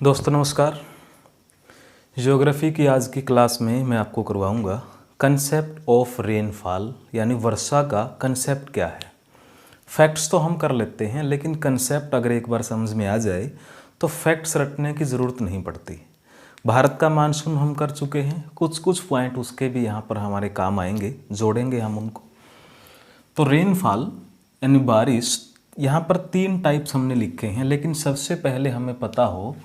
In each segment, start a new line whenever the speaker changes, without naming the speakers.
दोस्तों नमस्कार। ज्योग्राफी की आज की क्लास में मैं आपको करवाऊंगा कंसेप्ट ऑफ रेनफॉल, यानी वर्षा का कंसेप्ट क्या है। फैक्ट्स तो हम कर लेते हैं, लेकिन कंसेप्ट अगर एक बार समझ में आ जाए तो फैक्ट्स रटने की ज़रूरत नहीं पड़ती। भारत का मानसून हम कर चुके हैं, कुछ कुछ पॉइंट उसके भी यहाँ पर हमारे काम आएंगे, जोड़ेंगे हम उनको। तो रेनफॉल यानी बारिश, यहाँ पर 3 टाइप्स हमने लिखे हैं, लेकिन सबसे पहले हमें पता हो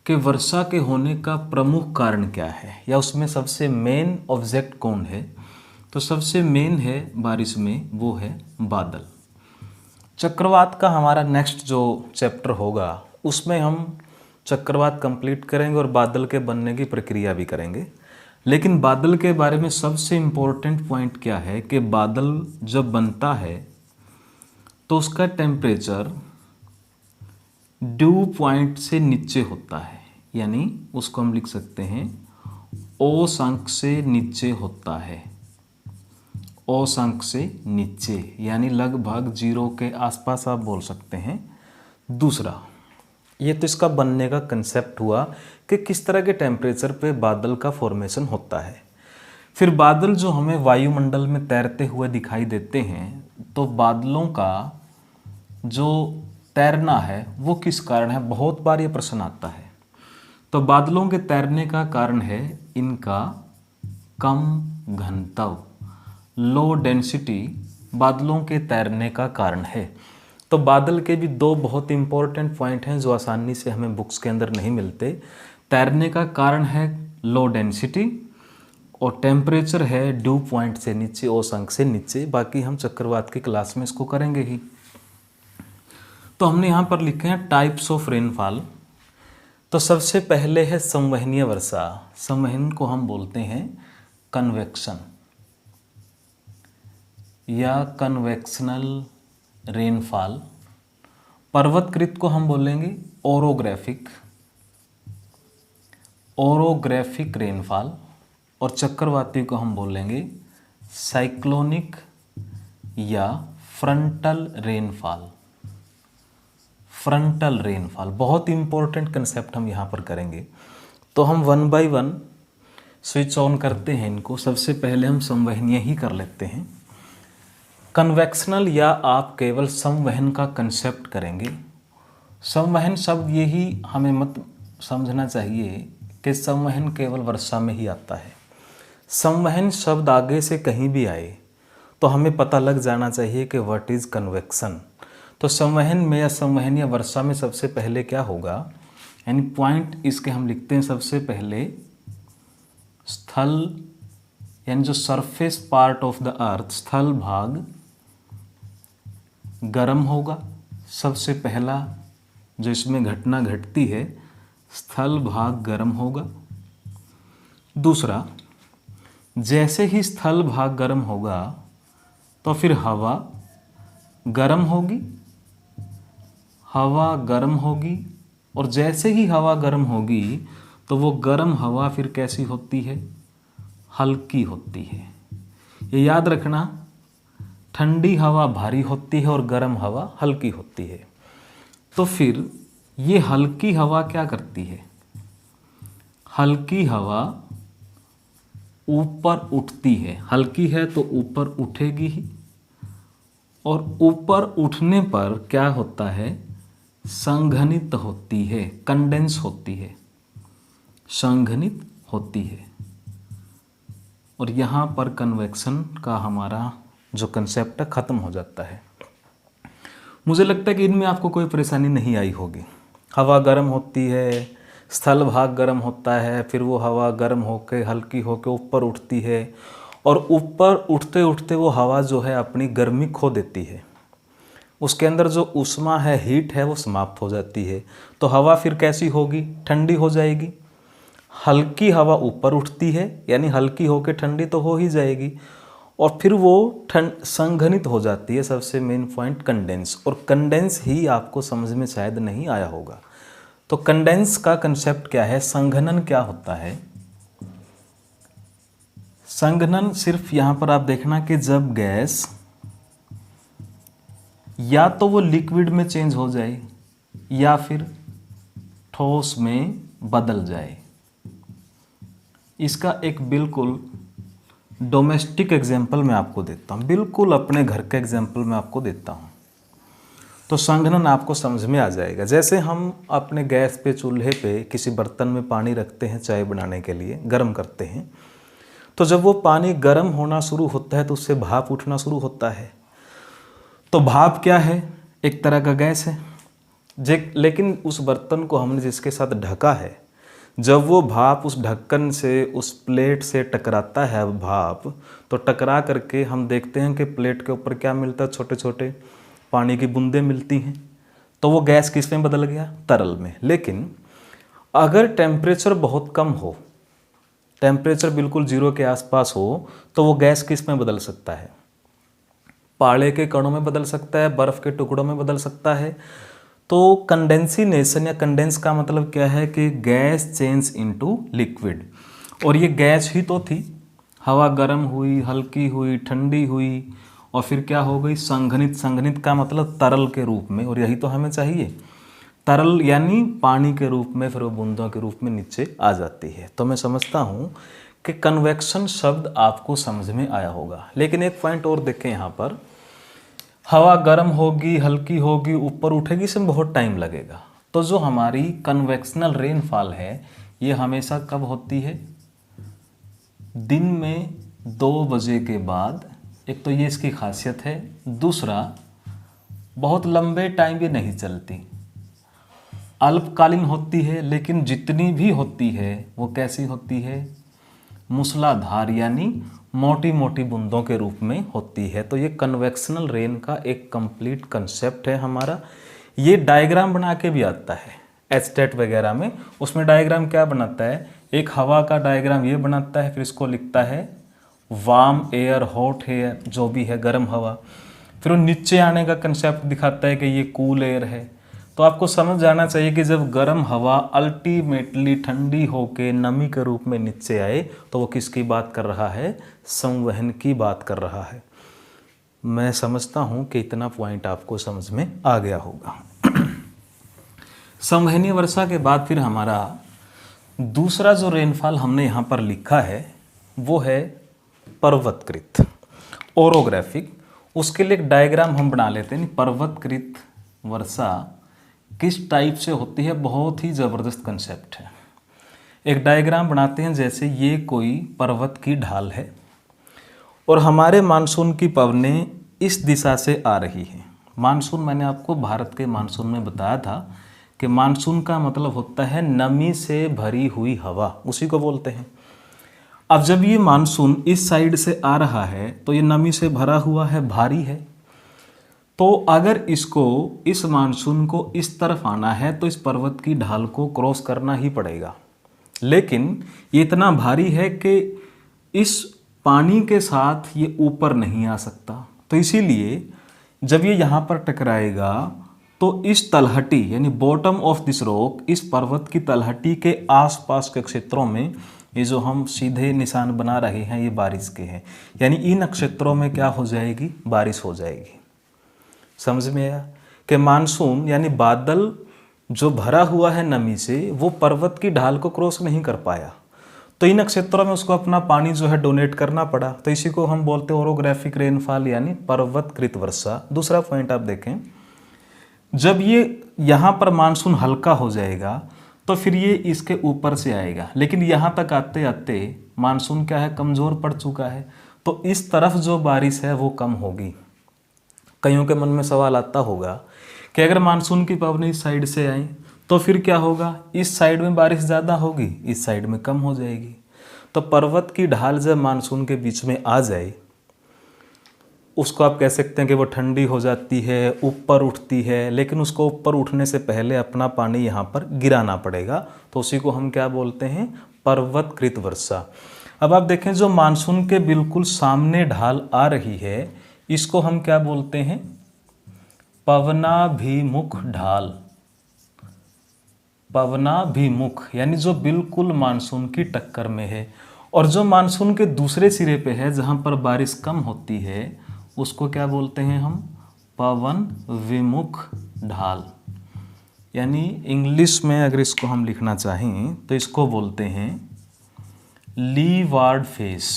कि वर्षा के होने का प्रमुख कारण क्या है, या उसमें सबसे मेन ऑब्जेक्ट कौन है। तो सबसे मेन है बारिश में, वो है बादल। चक्रवात का हमारा नेक्स्ट जो चैप्टर होगा उसमें हम चक्रवात कंप्लीट करेंगे और बादल के बनने की प्रक्रिया भी करेंगे। लेकिन बादल के बारे में सबसे इम्पोर्टेंट पॉइंट क्या है कि बादल जब बनता है तो उसका टेम्परेचर ड्यू पॉइंट से नीचे होता है, यानी उसको हम लिख सकते हैं औसंक से नीचे होता है। औसंक से नीचे यानी लगभग 0 के आसपास आप बोल सकते हैं। दूसरा, ये तो इसका बनने का कंसेप्ट हुआ कि किस तरह के टेम्परेचर पे बादल का फॉर्मेशन होता है। फिर बादल जो हमें वायुमंडल में तैरते हुए दिखाई देते हैं, तो बादलों का जो तैरना है वो किस कारण है, बहुत बार ये प्रश्न आता है। तो बादलों के तैरने का कारण है इनका कम घनत्व, लो डेंसिटी बादलों के तैरने का कारण है। तो बादल के भी 2 बहुत इंपॉर्टेंट पॉइंट हैं जो आसानी से हमें बुक्स के अंदर नहीं मिलते। तैरने का कारण है लो डेंसिटी, और टेम्परेचर है ड्यू पॉइंट से नीचे, औसंक से नीचे। बाकी हम चक्रवात की क्लास में इसको करेंगे ही। तो हमने यहाँ पर लिखे हैं टाइप्स ऑफ रेनफॉल। तो सबसे पहले है संवहनीय वर्षा। संवहन को हम बोलते हैं कन्वेक्शन या कन्वेक्शनल रेनफॉल। पर्वतकृत को हम बोलेंगे ओरोग्राफिक, ओरोग्राफिक रेनफॉल। और चक्रवाती को हम बोलेंगे साइक्लोनिक या फ्रंटल रेनफॉल। फ्रंटल रेनफॉल बहुत इंपॉर्टेंट कंसेप्ट हम यहाँ पर करेंगे। तो हम 1 बाय 1 स्विच ऑन करते हैं इनको। सबसे पहले हम संवहनीय ही कर लेते हैं। कन्वेक्शनल या आप केवल संवहन का कंसेप्ट करेंगे। संवहन शब्द यही हमें मत समझना चाहिए कि संवहन केवल वर्षा में ही आता है। संवहन शब्द आगे से कहीं भी आए तो हमें पता लग जाना चाहिए कि व्हाट इज़ कन्वेक्शन। तो संवहन में या संवहन या वर्षा में सबसे पहले क्या होगा, यानी पॉइंट इसके हम लिखते हैं। सबसे पहले स्थल यानी जो surface part of the earth, स्थल भाग गर्म होगा। सबसे पहला जो इसमें घटना घटती है, स्थल भाग गर्म होगा। दूसरा, जैसे ही स्थल भाग गर्म होगा तो फिर हवा गर्म होगी। हवा गर्म होगी, और जैसे ही हवा गर्म होगी तो वो गर्म हवा फिर कैसी होती है, हल्की होती है। ये याद रखना, ठंडी हवा भारी होती है और गर्म हवा हल्की होती है। तो फिर ये हल्की हवा क्या करती है, हल्की हवा ऊपर उठती है। हल्की है तो ऊपर उठेगी ही, और ऊपर उठने पर क्या होता है, संघनित होती है, कंडेंस होती है, संघनित होती है। और यहाँ पर कन्वेक्शन का हमारा जो कंसेप्ट है ख़त्म हो जाता है। मुझे लगता है कि इनमें आपको कोई परेशानी नहीं आई होगी। हवा गर्म होती है, स्थल भाग गर्म होता है, फिर वो हवा गर्म होकर हल्की होकर ऊपर उठती है, और ऊपर उठते उठते वो हवा जो है अपनी गर्मी खो देती है। उसके अंदर जो ऊष्मा है, हीट है, वो समाप्त हो जाती है। तो हवा फिर कैसी होगी, ठंडी हो जाएगी। हल्की हवा ऊपर उठती है, यानी हल्की होकर ठंडी तो हो ही जाएगी, और फिर वो संघनित हो जाती है। सबसे मेन पॉइंट कंडेंस, और कंडेंस ही आपको समझ में शायद नहीं आया होगा। तो कंडेंस का कंसेप्ट क्या है, संघनन क्या होता है। संघनन सिर्फ यहाँ पर आप देखना कि जब गैस या तो वो लिक्विड में चेंज हो जाए या फिर ठोस में बदल जाए। इसका एक बिल्कुल डोमेस्टिक एग्जाम्पल मैं आपको देता हूँ, बिल्कुल अपने घर का एग्जाम्पल मैं आपको देता हूँ, तो संघनन आपको समझ में आ जाएगा। जैसे हम अपने गैस पे, चूल्हे पे किसी बर्तन में पानी रखते हैं चाय बनाने के लिए, गर्म करते हैं, तो जब वो पानी गर्म होना शुरू होता है तो उससे भाप उठना शुरू होता है। तो भाप क्या है? एक तरह का गैस है। लेकिन उस बर्तन को हमने जिसके साथ ढका है, जब वो भाप उस ढक्कन से, उस प्लेट से टकराता है भाप, तो टकरा करके हम देखते हैं कि प्लेट के ऊपर क्या मिलता है? छोटे छोटे पानी की बूंदें मिलती हैं। तो वो गैस किस में बदल गया? तरल में। लेकिन अगर टेम्परेचर बहुत कम हो, टेम्परेचर बिल्कुल जीरो के आसपास हो, तो वो गैस किस में बदल सकता है? पाले के कणों में बदल सकता है, बर्फ़ के टुकड़ों में बदल सकता है। तो कंडेंसिनेशन या कंडेंस का मतलब क्या है? कि गैस चेंज इनटू लिक्विड। और ये गैस ही तो थी। हवा गर्म हुई, हल्की हुई, ठंडी हुई, और फिर क्या हो गई? संघनित। संघनित का मतलब तरल के रूप में, और यही तो हमें चाहिए। तरल यानी पानी के रूप में, फिर वो बूंदों के रूप में नीचे आ जाती है। तो मैं समझता हूँ कि कन्वेक्शन शब्द आपको समझ में आया होगा। लेकिन एक पॉइंट और देखें यहाँ पर, हवा गर्म होगी, हल्की होगी, ऊपर उठेगी, इसमें बहुत टाइम लगेगा। तो जो हमारी कन्वेक्शनल रेनफॉल है, ये हमेशा कब होती है? दिन में 2 बजे के बाद। एक तो ये इसकी खासियत है। दूसरा, बहुत लंबे टाइम भी नहीं चलती, अल्पकालीन होती है, लेकिन जितनी भी होती है वो कैसी होती है? मूसलाधार, यानी मोटी मोटी बूंदों के रूप में होती है। तो ये कन्वेक्शनल रेन का एक कंप्लीट कंसेप्ट है हमारा। ये डायग्राम बना के भी आता है एस्टेट वगैरह में। उसमें डायग्राम क्या बनाता है? एक हवा का डायग्राम ये बनाता है, फिर इसको लिखता है वार्म एयर, हॉट एयर, जो भी है गर्म हवा। फिर वो नीचे आने का कंसेप्ट दिखाता है कि ये कूल एयर है। तो आपको समझ जाना चाहिए कि जब गर्म हवा अल्टीमेटली ठंडी होकर नमी के रूप में नीचे आए, तो वो किसकी बात कर रहा है? संवहन की बात कर रहा है। मैं समझता हूँ कि इतना पॉइंट आपको समझ में आ गया होगा। संवहनीय वर्षा के बाद फिर हमारा दूसरा जो रेनफॉल हमने यहाँ पर लिखा है वो है पर्वतकृत, ओरोग्राफिक। उसके लिए एक डायग्राम हम बना लेते हैं। पर्वतकृत वर्षा किस टाइप से होती है? बहुत ही ज़बरदस्त कंसेप्ट है। एक डायग्राम बनाते हैं, जैसे ये कोई पर्वत की ढाल है और हमारे मानसून की पवनें इस दिशा से आ रही हैं। मानसून मैंने आपको भारत के मानसून में बताया था कि मानसून का मतलब होता है नमी से भरी हुई हवा, उसी को बोलते हैं। अब जब ये मानसून इस साइड से आ रहा है तो ये नमी से भरा हुआ है, भारी है। तो अगर इस मानसून को इस तरफ आना है तो इस पर्वत की ढाल को क्रॉस करना ही पड़ेगा। लेकिन ये इतना भारी है कि इस पानी के साथ ये ऊपर नहीं आ सकता। तो इसीलिए जब ये यहाँ पर टकराएगा तो इस तलहटी यानी बॉटम ऑफ दिस रॉक, इस पर्वत की तलहटी के आसपास के क्षेत्रों में, ये जो हम सीधे निशान बना रहे हैं ये बारिश के हैं, यानी इन क्षेत्रों में क्या हो जाएगी? बारिश हो जाएगी। समझ में आया कि मानसून यानी बादल जो भरा हुआ है नमी से, वो पर्वत की ढाल को क्रॉस नहीं कर पाया, तो इन क्षेत्रों में उसको अपना पानी जो है डोनेट करना पड़ा। तो इसी को हम बोलते हैं ओरोग्राफिक रेनफॉल यानी पर्वतकृत वर्षा। दूसरा पॉइंट आप देखें, जब ये यहाँ पर मानसून हल्का हो जाएगा तो फिर ये इसके ऊपर से आएगा, लेकिन यहाँ तक आते आते मानसून क्या है? कमज़ोर पड़ चुका है। तो इस तरफ जो बारिश है वो कम होगी। कईयों के मन में सवाल आता होगा कि अगर मानसून की पवनें इस साइड से आए तो फिर क्या होगा? इस साइड में बारिश ज़्यादा होगी, इस साइड में कम हो जाएगी। तो पर्वत की ढाल जब मानसून के बीच में आ जाए, उसको आप कह सकते हैं कि वो ठंडी हो जाती है, ऊपर उठती है, लेकिन उसको ऊपर उठने से पहले अपना पानी यहाँ पर गिराना पड़ेगा। तो उसी को हम क्या बोलते हैं? पर्वतकृत वर्षा। अब आप देखें, जो मानसून के बिल्कुल सामने ढाल आ रही है, इसको हम क्या बोलते हैं? पवनाभिमुख ढाल। पवनाभिमुख यानी जो बिल्कुल मानसून की टक्कर में है। और जो मानसून के दूसरे सिरे पे है, जहाँ पर बारिश कम होती है, उसको क्या बोलते हैं हम? पवन विमुख ढाल। यानी इंग्लिश में अगर इसको हम लिखना चाहें तो इसको बोलते हैं लीवार्ड फेस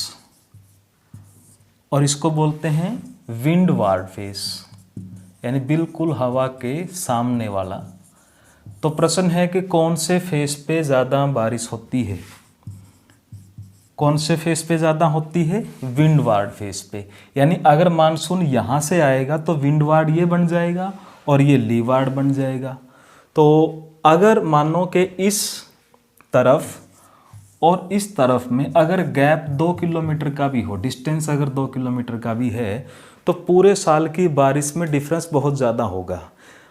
और इसको बोलते हैं विंडवार्ड फेस, यानी बिल्कुल हवा के सामने वाला। तो प्रश्न है कि कौन से फेस पे ज़्यादा बारिश होती है? कौन से फेस पे ज़्यादा होती है? विंडवार्ड फेस पे। यानी अगर मानसून यहाँ से आएगा तो विंडवार्ड ये बन जाएगा और ये लीवार्ड बन जाएगा। तो अगर मानो कि इस तरफ और इस तरफ में अगर गैप 2 किलोमीटर का भी हो, डिस्टेंस अगर 2 किलोमीटर का भी है, तो पूरे साल की बारिश में डिफरेंस बहुत ज़्यादा होगा।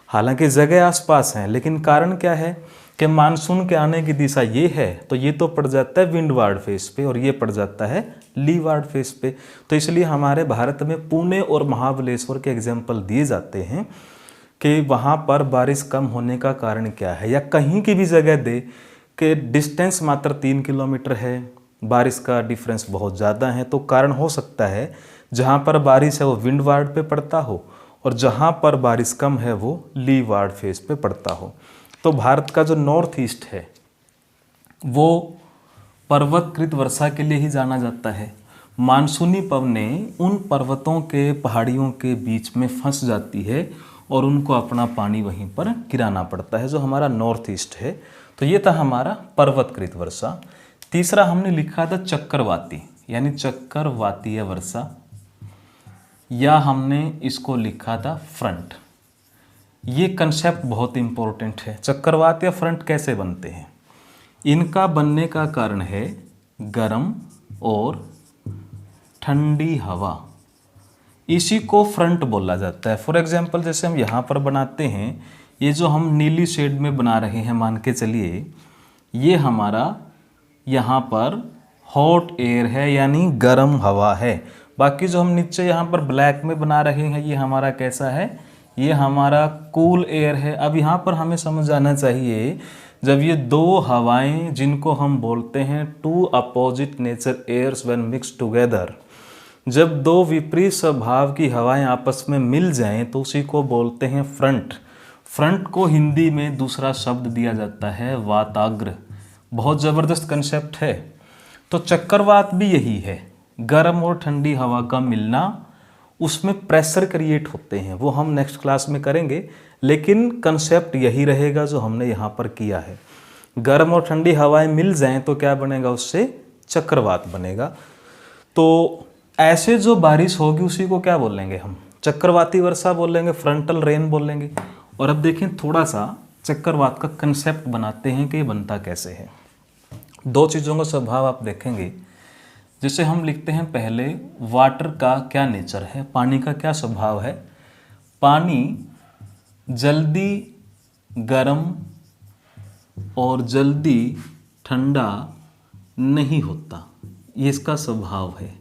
हालांकि जगह आसपास हैं, लेकिन कारण क्या है कि मानसून के आने की दिशा ये है, तो ये तो पड़ जाता है विंडवार्ड फेस पे और ये पड़ जाता है लीवार्ड फेस पे। तो इसलिए हमारे भारत में पुणे और महाबलेश्वर के एग्जाम्पल दिए जाते हैं कि वहाँ पर बारिश कम होने का कारण क्या है, या कहीं की भी जगह दे कि डिस्टेंस मात्र 3 किलोमीटर है, बारिश का डिफरेंस बहुत ज़्यादा है, तो कारण हो सकता है जहाँ पर बारिश है वो विंडवार्ड पे पड़ता हो और जहाँ पर बारिश कम है वो लीवार्ड फेस पे पड़ता हो। तो भारत का जो नॉर्थ ईस्ट है वो पर्वतकृत वर्षा के लिए ही जाना जाता है। मानसूनी पवनें उन पर्वतों के पहाड़ियों के बीच में फंस जाती है और उनको अपना पानी वहीं पर गिराना पड़ता है, जो हमारा नॉर्थ ईस्ट है। तो ये था हमारा पर्वतकृत वर्षा। तीसरा हमने लिखा था चक्रवाती, यानी चक्रवातीय वर्षा, या हमने इसको लिखा था फ्रंट। ये कंसेप्ट बहुत इंपॉर्टेंट है। चक्रवात या फ्रंट कैसे बनते हैं? इनका बनने का कारण है गर्म और ठंडी हवा, इसी को फ्रंट बोला जाता है। फॉर एग्जांपल जैसे हम यहाँ पर बनाते हैं, ये जो हम नीली शेड में बना रहे हैं, मान के चलिए ये हमारा यहाँ पर हॉट एयर है, यानी गर्म हवा है। बाकी जो हम नीचे यहाँ पर ब्लैक में बना रहे हैं, ये हमारा कैसा है? ये हमारा कूल एयर है। अब यहाँ पर हमें समझ आना चाहिए, जब ये दो हवाएं जिनको हम बोलते हैं two opposite nature airs when mix together, जब दो विपरीत स्वभाव की हवाएं आपस में मिल जाएं तो उसी को बोलते हैं फ्रंट। फ्रंट को हिंदी में दूसरा शब्द दिया जाता है वाताग्र। बहुत ज़बरदस्त कंसेप्ट है। तो चक्रवात भी यही है, गर्म और ठंडी हवा का मिलना, उसमें प्रेशर क्रिएट होते हैं, वो हम नेक्स्ट क्लास में करेंगे, लेकिन कंसेप्ट यही रहेगा जो हमने यहाँ पर किया है। गर्म और ठंडी हवाएं मिल जाएं तो क्या बनेगा? उससे चक्रवात बनेगा। तो ऐसे जो बारिश होगी उसी को क्या बोलेंगे हम? चक्रवाती वर्षा बोलेंगे, फ्रंटल रेन बोलेंगे। और अब देखें, थोड़ा सा चक्रवात का कंसेप्ट बनाते हैं कि ये बनता कैसे है। दो चीज़ों का स्वभाव आप देखेंगे। जैसे हम लिखते हैं पहले, वाटर का क्या नेचर है, पानी का क्या स्वभाव है। पानी जल्दी गर्म और जल्दी ठंडा नहीं होता, ये इसका स्वभाव है।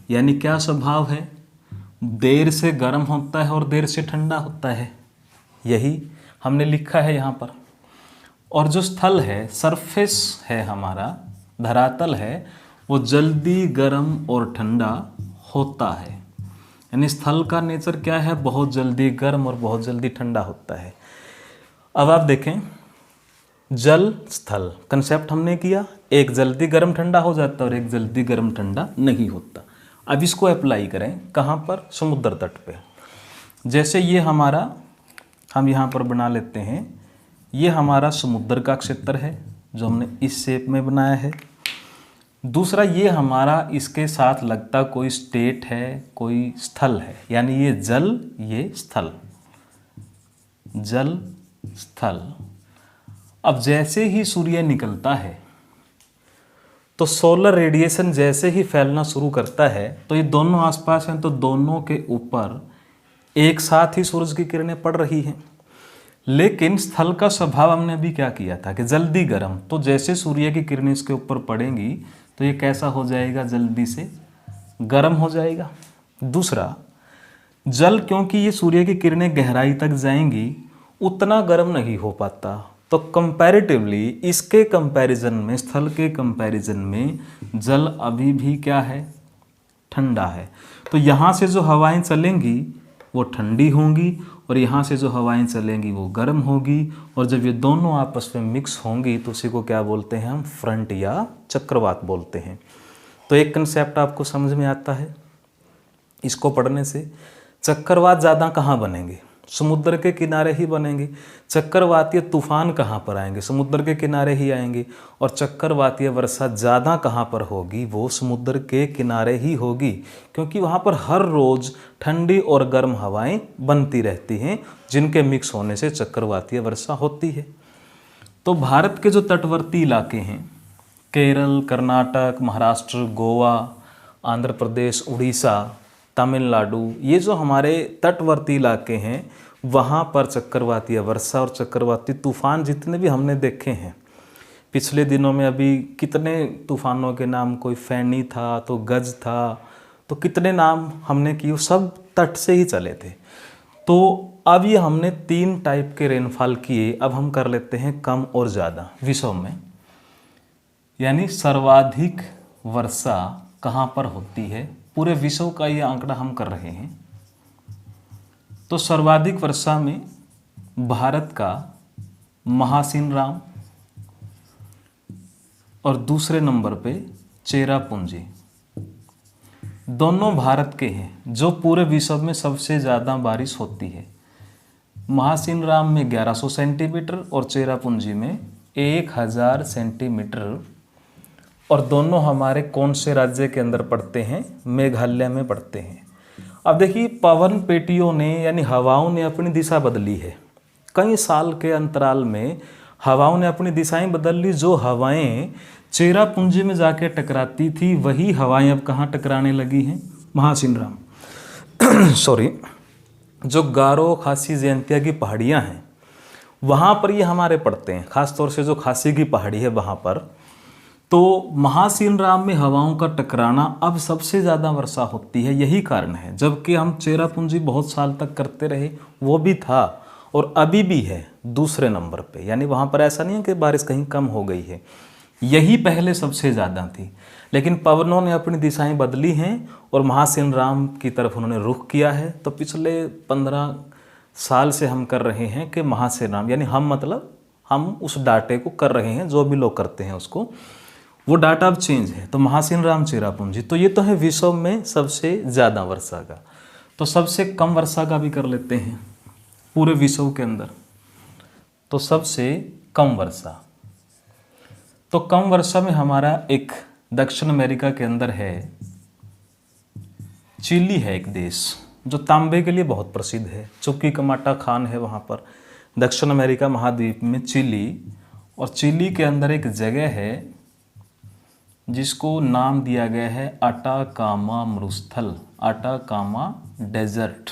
यानी क्या स्वभाव है? देर से गर्म होता है और देर से ठंडा होता है, यही हमने लिखा है यहाँ पर। और जो स्थल है, सरफेस है हमारा, धरातल है, वो जल्दी गर्म और ठंडा होता है। यानी स्थल का नेचर क्या है? बहुत जल्दी गर्म और बहुत जल्दी ठंडा होता है। अब आप देखें, जल स्थल कंसेप्ट हमने किया, एक जल्दी गर्म ठंडा हो जाता है और एक जल्दी गर्म ठंडा नहीं होता। अब इसको अप्लाई करें कहाँ पर? समुद्र तट पे। जैसे ये हमारा, हम यहाँ पर बना लेते हैं, ये हमारा समुद्र का क्षेत्र है जो हमने इस शेप में बनाया है। दूसरा, ये हमारा इसके साथ लगता कोई स्टेट है, कोई स्थल है, यानी ये जल, ये स्थल, जल स्थल। अब जैसे ही सूर्य निकलता है तो सोलर रेडिएशन जैसे ही फैलना शुरू करता है, तो ये दोनों आसपास हैं, तो दोनों के ऊपर एक साथ ही सूरज की किरणें पड़ रही हैं। लेकिन स्थल का स्वभाव हमने अभी क्या किया था कि जल्दी गर्म, तो जैसे सूर्य की किरणें इसके ऊपर पड़ेंगी तो ये कैसा हो जाएगा? जल्दी से गर्म हो जाएगा। दूसरा, जल, क्योंकि ये सूर्य की किरणें गहराई तक जाएंगी, उतना गर्म नहीं हो पाता। तो कंपैरेटिवली इसके कंपैरिजन में, स्थल के कंपैरिजन में जल अभी भी क्या है? ठंडा है। तो यहाँ से जो हवाएं चलेंगी वो ठंडी होंगी और यहाँ से जो हवाएं चलेंगी वो गर्म होगी, और जब ये दोनों आपस में मिक्स होंगी तो उसी को क्या बोलते हैं हम, फ्रंट या चक्रवात बोलते हैं। तो एक कंसेप्ट आपको समझ में आता है इसको पढ़ने से। चक्रवात ज़्यादा कहाँ बनेंगे, समुद्र के किनारे ही बनेंगे। चक्रवातीय तूफान कहाँ पर आएंगे, समुद्र के किनारे ही आएंगे। और चक्रवातीय वर्षा ज़्यादा कहाँ पर होगी, वो समुद्र के किनारे ही होगी, क्योंकि वहाँ पर हर रोज़ ठंडी और गर्म हवाएं बनती रहती हैं, जिनके मिक्स होने से चक्रवातीय वर्षा होती है। तो भारत के जो तटवर्ती इलाके हैं, केरल, कर्नाटक, महाराष्ट्र, गोवा, आंध्र प्रदेश, उड़ीसा, तमिलनाडु, ये जो हमारे तटवर्ती इलाके हैं, वहाँ पर चक्रवातीय वर्षा और चक्रवाती तूफान जितने भी हमने देखे हैं पिछले दिनों में, अभी कितने तूफानों के नाम, कोई फैनी था तो गज था, तो कितने नाम हमने किए, सब तट से ही चले थे। तो अब ये हमने 3 टाइप के रेनफॉल किए, अब हम कर लेते हैं कम और ज़्यादा विश्व में, यानी सर्वाधिक वर्षा कहाँ पर होती है, पूरे विश्व का ये आंकड़ा हम कर रहे हैं। तो सर्वाधिक वर्षा में भारत का महासिनराम और दूसरे नंबर पे चेरापूंजी, दोनों भारत के हैं जो पूरे विश्व में सबसे ज़्यादा बारिश होती है। महासिनराम में 1100 सेंटीमीटर और चेरापूंजी में 1000 सेंटीमीटर। और दोनों हमारे कौन से राज्य के अंदर पड़ते हैं, मेघालय में पड़ते हैं। अब देखिए, पवन पेटियों ने यानी हवाओं ने अपनी दिशा बदली है। कई साल के अंतराल में हवाओं ने अपनी दिशाएं बदल ली। जो हवाएं चेरापूंजी में जाके टकराती थी, वही हवाएं अब कहाँ टकराने लगी हैं, महासिनराम सॉरी, जो गारो खासी जयंतिया की पहाड़ियाँ हैं वहाँ पर ये हमारे पड़ते हैं, खासतौर से जो खासी की पहाड़ी है वहाँ पर। तो महासिनराम में हवाओं का टकराना अब सबसे ज़्यादा वर्षा होती है, यही कारण है। जबकि हम चेरापूंजी बहुत साल तक करते रहे, वो भी था और अभी भी है दूसरे नंबर पे, यानी वहाँ पर ऐसा नहीं है कि बारिश कहीं कम हो गई है, यही पहले सबसे ज़्यादा थी। लेकिन पवनों ने अपनी दिशाएं बदली हैं और महासिनराम की तरफ उन्होंने रुख किया है। तो पिछले 15 साल से हम कर रहे हैं कि महासिनराम, यानी हम मतलब हम उस डाटे को कर रहे हैं, जो भी लोग करते हैं उसको, वो डाटा अब चेंज है। तो महासिनराम, चेरापूंजी, तो ये तो है विश्व में सबसे ज़्यादा वर्षा का। तो सबसे कम वर्षा का भी कर लेते हैं पूरे विश्व के अंदर। तो सबसे कम वर्षा, तो कम वर्षा में हमारा एक दक्षिण अमेरिका के अंदर है, चिली है एक देश जो तांबे के लिए बहुत प्रसिद्ध है, चुक्की कमाटा खान है वहाँ पर, दक्षिण अमेरिका महाद्वीप में चिली। और चिली के अंदर एक जगह है जिसको नाम दिया गया है अटाकामा मरुस्थल, अटाकामा डेजर्ट।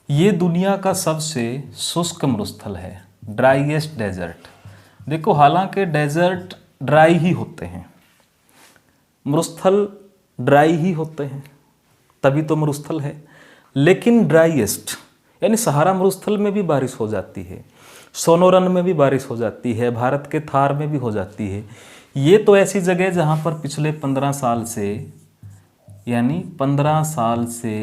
ये दुनिया का सबसे शुष्क मरुस्थल है, ड्राईएस्ट डेजर्ट। देखो, हालांकि डेजर्ट ड्राई ही होते हैं, मरुस्थल ड्राई ही होते हैं, तभी तो मरुस्थल है। लेकिन ड्राईएस्ट यानी सहारा मरुस्थल में भी बारिश हो जाती है, सोनोरन में भी बारिश हो जाती है, भारत के थार में भी हो जाती है। ये तो ऐसी जगह जहाँ पर पिछले 15 साल से, यानी 15 साल से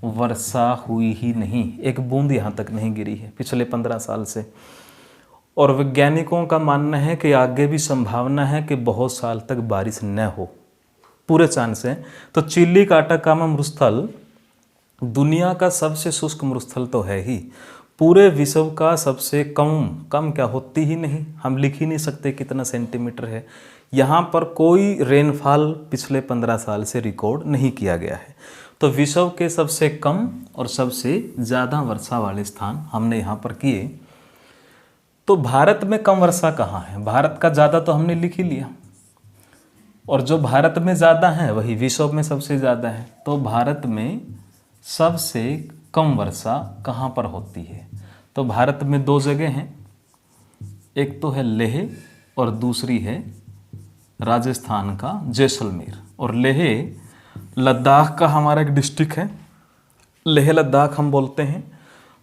वर्षा हुई ही नहीं, एक बूंद यहाँ तक नहीं गिरी है पिछले 15 साल से। और वैज्ञानिकों का मानना है कि आगे भी संभावना है कि बहुत साल तक बारिश न हो, पूरे चांस है। तो चिली का अटाकामा मरुस्थल दुनिया का सबसे शुष्क मरुस्थल तो है ही, पूरे विश्व का सबसे कम क्या होती ही नहीं, हम लिख ही नहीं सकते कितना सेंटीमीटर है। यहाँ पर कोई रेनफॉल पिछले 15 साल से रिकॉर्ड नहीं किया गया है। तो विश्व के सबसे कम और सबसे ज़्यादा वर्षा वाले स्थान हमने यहाँ पर किए। तो भारत में कम वर्षा कहाँ है, भारत का ज़्यादा तो हमने लिख ही लिया, और जो भारत में ज़्यादा है वही विश्व में सबसे ज़्यादा है। तो भारत में सबसे कम वर्षा कहाँ पर होती है, तो भारत में 2 जगह हैं, एक तो है लेह और दूसरी है राजस्थान का जैसलमेर। और लेह लद्दाख का हमारा एक डिस्ट्रिक्ट है, लेह लद्दाख हम बोलते हैं।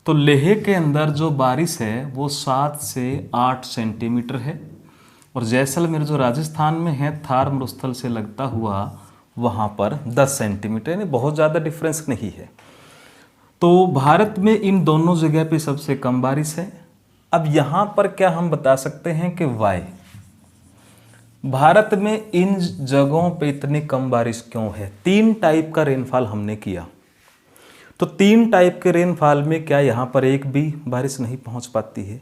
तो लेह के अंदर जो बारिश है वो 7 से 8 सेंटीमीटर है, और जैसलमेर जो राजस्थान में है थार मरुस्थल से लगता हुआ, वहाँ पर 10 सेंटीमीटर, यानी बहुत ज़्यादा डिफरेंस नहीं है। तो भारत में इन दोनों जगह पे सबसे कम बारिश है। अब यहाँ पर क्या हम बता सकते हैं कि वाई भारत में इन जगहों पे इतनी कम बारिश क्यों है। 3 टाइप का रेनफॉल हमने किया, तो 3 टाइप के रेनफॉल में क्या यहाँ पर एक भी बारिश नहीं पहुँच पाती है?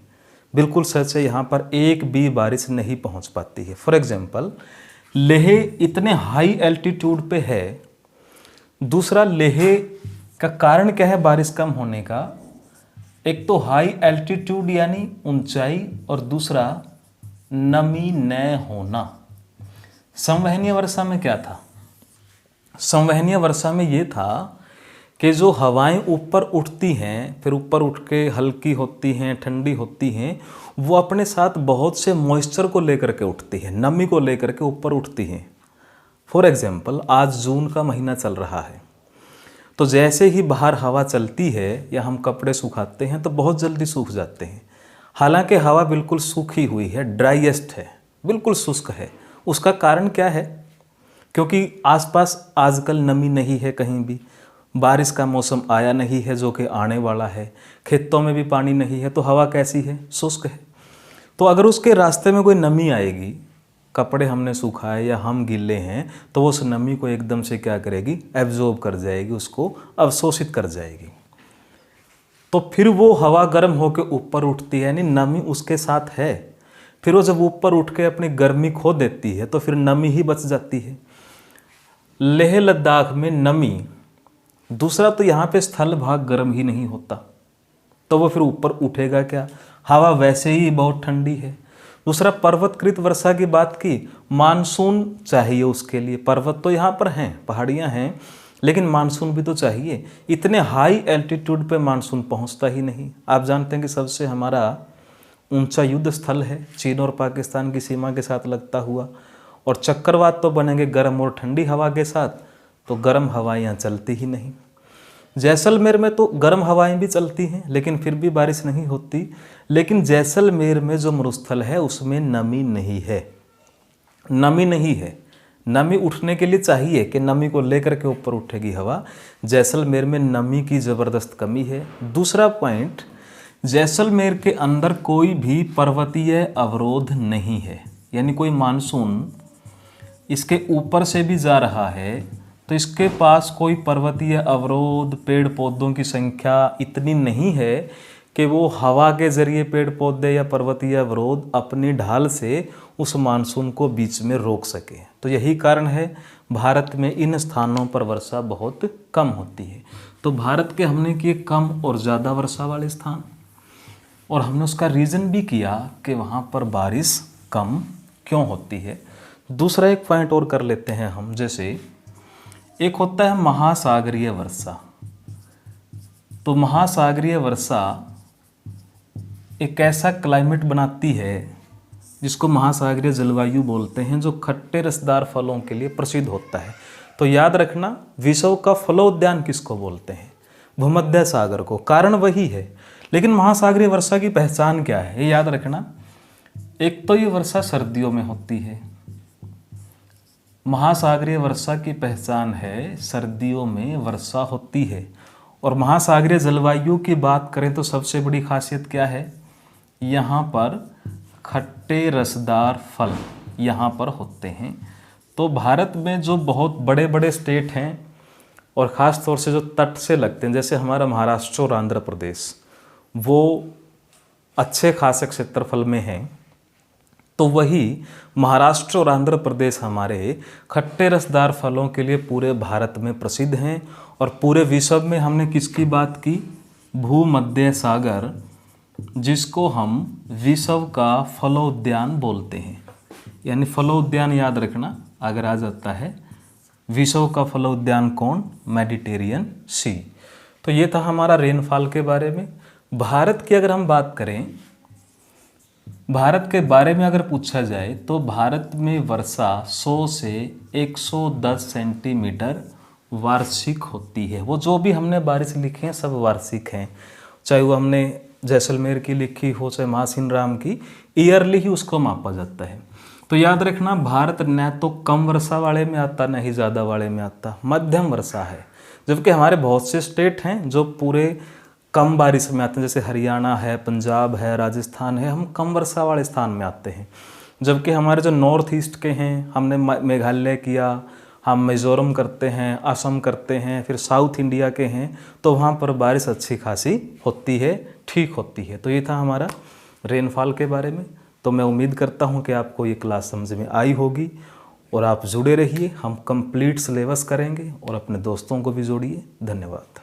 बिल्कुल सच है, यहाँ पर एक भी बारिश नहीं पहुँच पाती है। फॉर एग्जाम्पल, लेह इतने हाई एल्टीट्यूड पे है। दूसरा, लेह का कारण क्या है बारिश कम होने का? एक तो हाई एल्टीट्यूड यानी ऊंचाई, और दूसरा नमी न होना। संवहनीय वर्षा में क्या था? संवहनीय वर्षा में ये था कि जो हवाएं ऊपर उठती हैं, फिर ऊपर उठ के हल्की होती हैं, ठंडी होती हैं, वो अपने साथ बहुत से मॉइस्चर को लेकर के उठती हैं, नमी को लेकर के ऊपर उठती हैं। फॉर एग्जाम्पल, आज जून का महीना चल रहा है, तो जैसे ही बाहर हवा चलती है या हम कपड़े सुखाते हैं तो बहुत जल्दी सूख जाते हैं। हालांकि हवा बिल्कुल सूखी हुई है, ड्राईएस्ट है, बिल्कुल शुष्क है। उसका कारण क्या है? क्योंकि आसपास आजकल नमी नहीं है, कहीं भी बारिश का मौसम आया नहीं है जो कि आने वाला है, खेतों में भी पानी नहीं है, तो हवा कैसी है? शुष्क है। तो अगर उसके रास्ते में कोई नमी आएगी, कपड़े हमने सुखाए या हम गीले हैं, तो वो उस नमी को एकदम से क्या करेगी? एब्जॉर्ब कर जाएगी, उसको अवशोषित कर जाएगी। तो फिर वो हवा गर्म होकर ऊपर उठती है, यानी नमी उसके साथ है। फिर वो जब ऊपर उठ के अपनी गर्मी खो देती है तो फिर नमी ही बच जाती है। लेह लद्दाख में नमी, दूसरा तो यहाँ पे स्थल भाग गर्म ही नहीं होता, तो वो फिर ऊपर उठेगा क्या? हवा वैसे ही बहुत ठंडी है। दूसरा, पर्वतकृत वर्षा की बात की, मानसून चाहिए उसके लिए। पर्वत तो यहाँ पर हैं, पहाड़ियाँ हैं, लेकिन मानसून भी तो चाहिए। इतने हाई एल्टीट्यूड पे मानसून पहुँचता ही नहीं। आप जानते हैं कि सबसे हमारा ऊंचा युद्ध स्थल है चीन और पाकिस्तान की सीमा के साथ लगता हुआ, और चक्रवात तो बनेंगे गर्म और ठंडी हवा के साथ, तो गर्म हवाएं यहाँ चलती ही नहीं। जैसलमेर में तो गर्म हवाएं भी चलती हैं, लेकिन फिर भी बारिश नहीं होती। लेकिन जैसलमेर में जो मरुस्थल है उसमें नमी नहीं है, नमी नहीं है। नमी उठने के लिए चाहिए कि नमी को लेकर के ऊपर उठेगी हवा। जैसलमेर में नमी की ज़बरदस्त कमी है। दूसरा पॉइंट, जैसलमेर के अंदर कोई भी पर्वतीय अवरोध नहीं है, यानी कोई मानसून इसके ऊपर से भी जा रहा है तो इसके पास कोई पर्वतीय अवरोध, पेड़ पौधों की संख्या इतनी नहीं है कि वो हवा के जरिए पेड़ पौधे या पर्वतीय अवरोध अपनी ढाल से उस मानसून को बीच में रोक सके। तो यही कारण है भारत में इन स्थानों पर वर्षा बहुत कम होती है। तो भारत के हमने किए कम और ज़्यादा वर्षा वाले स्थान, और हमने उसका रीज़न भी किया कि वहाँ पर बारिश कम क्यों होती है। दूसरा एक पॉइंट और कर लेते हैं हम, जैसे एक होता है महासागरीय वर्षा। तो महासागरीय वर्षा एक ऐसा क्लाइमेट बनाती है जिसको महासागरीय जलवायु बोलते हैं, जो खट्टे रसदार फलों के लिए प्रसिद्ध होता है। तो याद रखना, विश्व का फलोद्यान किसको बोलते हैं? भूमध्य सागर को। कारण वही है, लेकिन महासागरीय वर्षा की पहचान क्या है ये याद रखना। एक तो ये वर्षा सर्दियों में होती है। महासागरीय वर्षा की पहचान है सर्दियों में वर्षा होती है। और महासागरीय जलवायु की बात करें तो सबसे बड़ी खासियत क्या है? यहाँ पर खट्टे रसदार फल यहाँ पर होते हैं। तो भारत में जो बहुत बड़े बड़े स्टेट हैं और ख़ास तौर से जो तट से लगते हैं, जैसे हमारा महाराष्ट्र और आंध्र प्रदेश, वो अच्छे खासे क्षेत्रफल में हैं, तो वही महाराष्ट्र और आंध्र प्रदेश हमारे खट्टे रसदार फलों के लिए पूरे भारत में प्रसिद्ध हैं। और पूरे विश्व में हमने किसकी बात की? भूमध्य सागर, जिसको हम विश्व का फलोद्यान बोलते हैं। यानी फलोद्यान याद रखना, अगर आ जाता है विश्व का फलोद्यान कौन? मेडिटेरियन सी। तो ये था हमारा रेनफॉल के बारे में। भारत की अगर हम बात करें, भारत के बारे में अगर पूछा जाए तो भारत में वर्षा 100 से 110 सेंटीमीटर वार्षिक होती है। वो जो भी हमने बारिश लिखी हैं सब वार्षिक हैं, चाहे वो हमने जैसलमेर की लिखी हो चाहे महासिन राम की, ईयरली ही उसको मापा जाता है। तो याद रखना, भारत न तो कम वर्षा वाले में आता न ही ज़्यादा वाले में आता, मध्यम वर्षा है। जबकि हमारे बहुत से स्टेट हैं जो पूरे कम बारिश में आते हैं, जैसे हरियाणा है, पंजाब है, राजस्थान है, हम कम वर्षा वाले स्थान में आते हैं। जबकि हमारे जो नॉर्थ ईस्ट के हैं, हमने मेघालय किया, हम मिज़ोरम करते हैं, असम करते हैं, फिर साउथ इंडिया के हैं, तो वहाँ पर बारिश अच्छी खासी होती है, ठीक होती है। तो ये था हमारा रेनफॉल के बारे में। तो मैं उम्मीद करता हूँ कि आपको ये क्लास समझ में आई होगी और आप जुड़े रहिए। हम कंप्लीट सिलेबस करेंगे और अपने दोस्तों को भी जोड़िए। धन्यवाद।